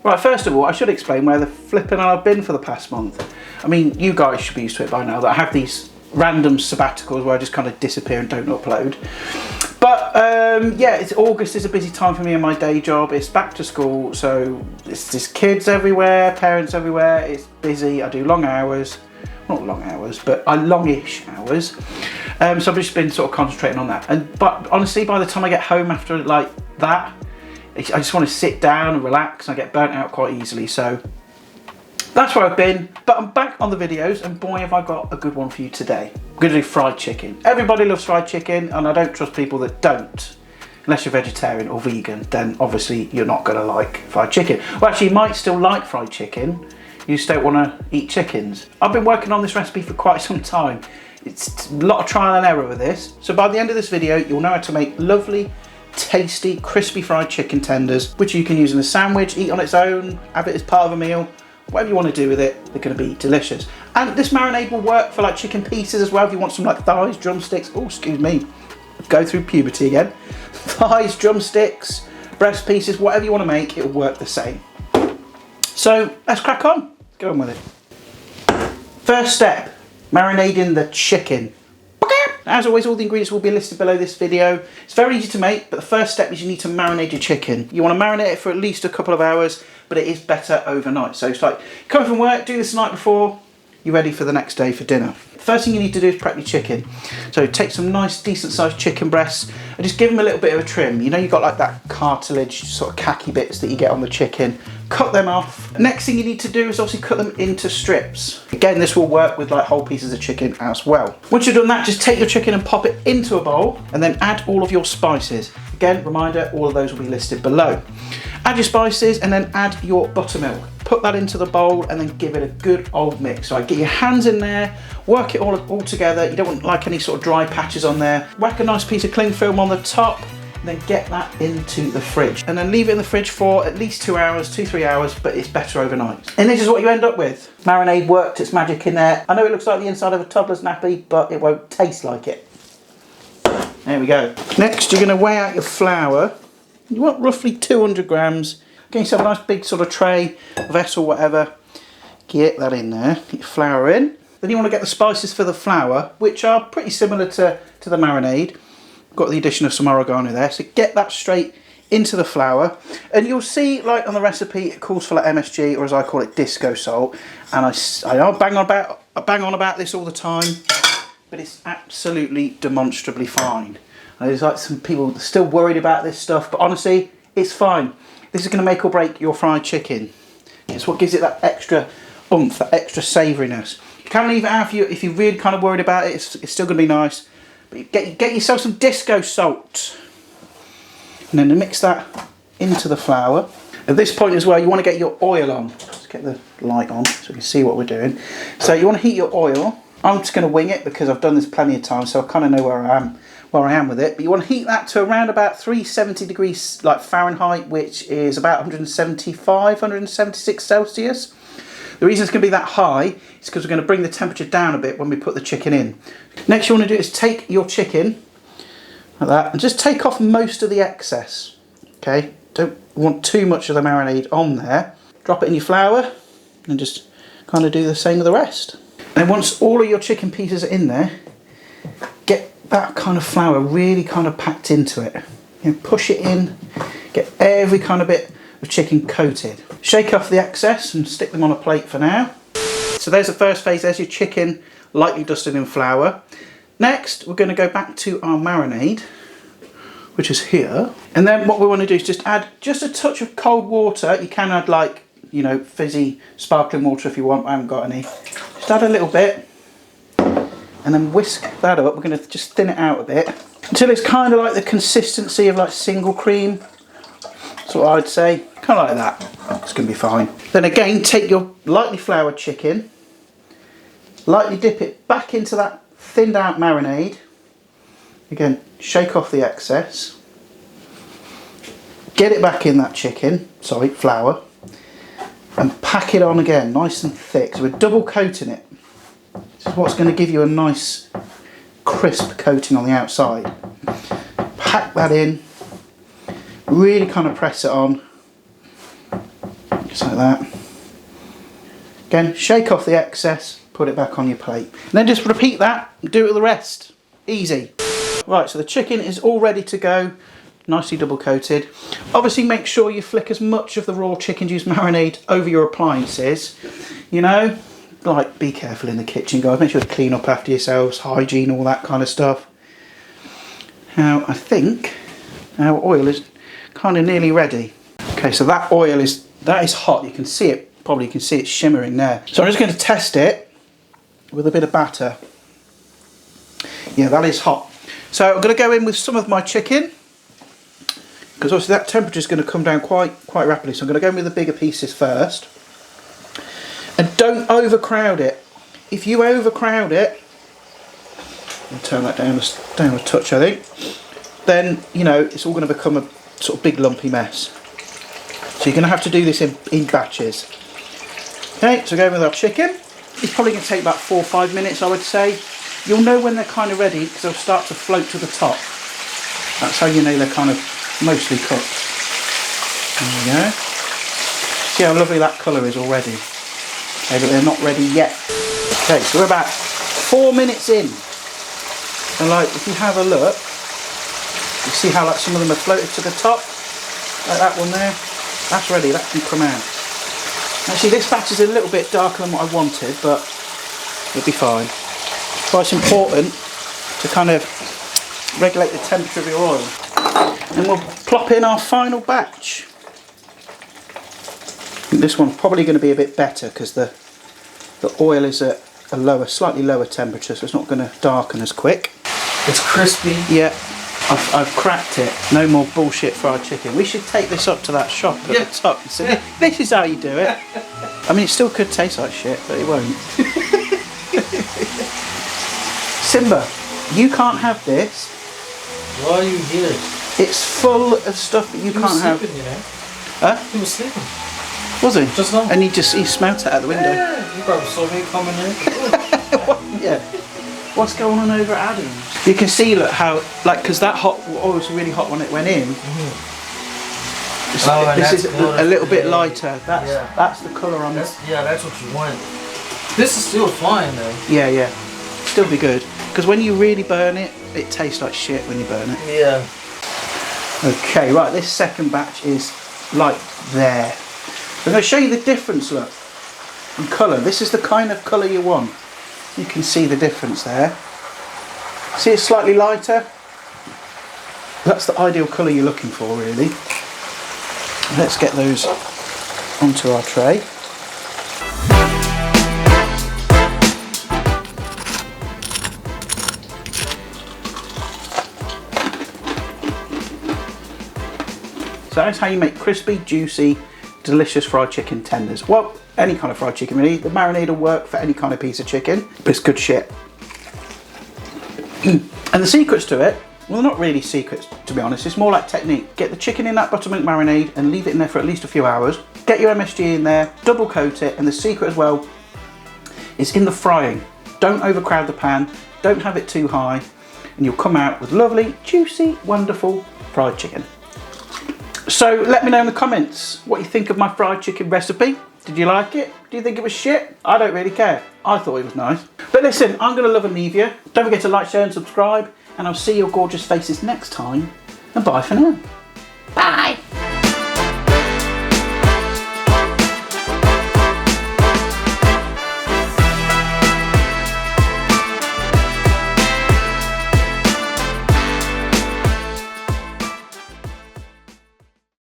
Right, first of all, I should explain where the flipping I've been for the past month. I mean, you guys should be used to it by now, that I have these random sabbaticals where I just kind of disappear and don't upload. But yeah, August is a busy time for me in my day job. It's back to school, so it's just kids everywhere, parents everywhere. It's busy. I do long hours. Not long hours, but longish hours. So I've just been sort of concentrating on that. But honestly, by the time I get home after like that, I just want to sit down and relax. I get burnt out quite easily. So that's where I've been. But I'm back on the videos, and boy, have I got a good one for you today. I'm going to do fried chicken. Everybody loves fried chicken, and I don't trust people that don't. Unless you're vegetarian or vegan, then obviously you're not going to like fried chicken. Well, actually, you might still like fried chicken. You just don't want to eat chickens. I've been working on this recipe for quite some time. It's a lot of trial and error with this. So by the end of this video, you'll know how to make lovely, tasty, crispy fried chicken tenders, which you can use in a sandwich, eat on its own, have it as part of a meal. Whatever you want to do with it, they're going to be delicious. And this marinade will work for like chicken pieces as well. If you want some like thighs, drumsticks, oh, excuse me, go through puberty again. Thighs, drumsticks, breast pieces, whatever you want to make, it will work the same. So let's crack on. Go on with it. First step, marinating the chicken. As always, all the ingredients will be listed below this video. It's very easy to make, but the first step is you need to marinate your chicken. You want to marinate it for at least a couple of hours, but it is better overnight. So it's like, come from work, do this the night before, you're ready for the next day for dinner. First thing you need to do is prep your chicken. So take some nice, decent sized chicken breasts and just give them a little bit of a trim. You know, you've got like that cartilage, sort of khaki bits that you get on the chicken. Cut them off. Next thing you need to do is obviously cut them into strips. Again, this will work with like whole pieces of chicken as well. Once you've done that, just take your chicken and pop it into a bowl and then add all of your spices. Again, reminder, all of those will be listed below. Add your spices and then add your buttermilk. Put that into the bowl and then give it a good old mix. So get your hands in there, work it all together. You don't want like any sort of dry patches on there. Whack a nice piece of cling film on the top and then get that into the fridge. And then leave it in the fridge for at least 2 hours, 2-3 hours, but it's better overnight. And this is what you end up with. Marinade worked its magic in there. I know it looks like the inside of a toddler's nappy, but it won't taste like it. There we go. Next, you're going to weigh out your flour. You want roughly 200 grams. Get yourself a nice big sort of tray, vessel, whatever. Get that in there. Get your flour in. Then you want to get the spices for the flour, which are pretty similar to the marinade. Got the addition of some oregano there. So get that straight into the flour. And you'll see, like on the recipe, it calls for like MSG, or as I call it, disco salt. And I bang on about this all the time, but it's absolutely demonstrably fine. And there's like some people still worried about this stuff, but honestly, it's fine. This is going to make or break your fried chicken. It's what gives it that extra oomph, that extra savouriness. You can leave it out if you're really kind of worried about it. It's still going to be nice. But get yourself some disco salt. And then mix that into the flour. At this point as well, you want to get your oil on. Let's get the light on so we can see what we're doing. So you want to heat your oil. I'm just going to wing it because I've done this plenty of times, so I kind of know where I am with it. But you want to heat that to around about 370 degrees like Fahrenheit, which is about 175, 176 Celsius. The reason it's going to be that high is because we're going to bring the temperature down a bit when we put the chicken in. Next you want to do is take your chicken like that and just take off most of the excess. Okay, don't want too much of the marinade on there. Drop it in your flour and just kind of do the same with the rest. And once all of your chicken pieces are in there, get that kind of flour really kind of packed into it. You know, push it in, get every kind of bit of chicken coated. Shake off the excess and stick them on a plate for now. So there's the first phase. There's your chicken lightly dusted in flour. Next, we're going to go back to our marinade, which is here. And then what we want to do is just add just a touch of cold water. You can add like, you know, fizzy sparkling water if you want. I haven't got any. Just add a little bit and then whisk that up. We're going to just thin it out a bit until it's kind of like the consistency of like single cream. That's what I'd say. Kind of like that. It's going to be fine. Then again, take your lightly floured chicken, lightly dip it back into that thinned out marinade. Again, shake off the excess. Get it back in that flour, and pack it on again, nice and thick. So we're double coating it. This is what's going to give you a nice crisp coating on the outside. Pack that in, really kind of press it on. Just like that. Again, shake off the excess, put it back on your plate. And then just repeat that, do it with the rest. Easy. Right, so the chicken is all ready to go. Nicely double coated. Obviously make sure you flick as much of the raw chicken juice marinade over your appliances. You know, like be careful in the kitchen, guys. Make sure to clean up after yourselves, hygiene, all that kind of stuff. Now I think our oil is kind of nearly ready. Okay, so that oil is hot. You can see it, probably you can see it shimmering there. So I'm just going to test it with a bit of batter. Yeah, that is hot. So I'm going to go in with some of my chicken, because obviously that temperature is going to come down quite rapidly. So I'm going to go in with the bigger pieces first. And don't overcrowd it. If you overcrowd it, I'll turn that down a touch I think, then you know it's all going to become a sort of big lumpy mess. So you're going to have to do this in batches. Okay, so going with our chicken. It's probably going to take about 4 or 5 minutes, I would say. You'll know when they're kind of ready because they'll start to float to the top. That's how you know they're kind of mostly cooked. There we go. See how lovely that colour is already. Okay, but they're not ready yet. Okay, so we're about 4 minutes in. And like, if you have a look, you see how like some of them have floated to the top? Like that one there. That's ready, that can come out. Actually, this batch is a little bit darker than what I wanted, but it'll be fine. So it's important to kind of regulate the temperature of your oil. And we'll plop in our final batch. This one's probably going to be a bit better because the oil is at a slightly lower temperature, so it's not going to darken as quick. It's crispy. Yeah, I've cracked it. No more bullshit fried chicken. We should take this up to that shop at the top and say, this is how you do it. I mean, it still could taste like shit, but it won't. Simba, you can't have this. Why are you here? It's full of stuff that you can't have. You know? Huh? He was sleeping. Was he? Just now. And he smelt it out the window. Yeah, you probably saw me coming in. Yeah. What's going on over at Adam's? You can see, look, how, like, because that hot oil was really hot when it went in. This is a little bit lighter. That's the colour on this. Yeah, that's what you want. This is still fine though. Yeah, yeah. Still be good. Because when you really burn it, it tastes like shit when you burn it. Yeah. Okay, right, this second batch is like there. I'm going to show you the difference, look, in colour. This is the kind of colour you want. You can see the difference there. See it's slightly lighter? That's the ideal colour you're looking for, really. Let's get those onto our tray. So that's how you make crispy, juicy, delicious fried chicken tenders. Well, any kind of fried chicken really. The marinade will work for any kind of piece of chicken, but it's good shit. And the secrets to it, well, they're not really secrets, to be honest. It's more like technique. Get the chicken in that buttermilk marinade and leave it in there for at least a few hours. Get your MSG in there, double coat it, and the secret as well is in the frying. Don't overcrowd the pan, don't have it too high, and you'll come out with lovely, juicy, wonderful fried chicken. So let me know in the comments what you think of my fried chicken recipe. Did you like it? Do you think it was shit? I don't really care. I thought it was nice. But listen, I'm going to love and leave you. Don't forget to like, share and subscribe. And I'll see your gorgeous faces next time. And bye for now.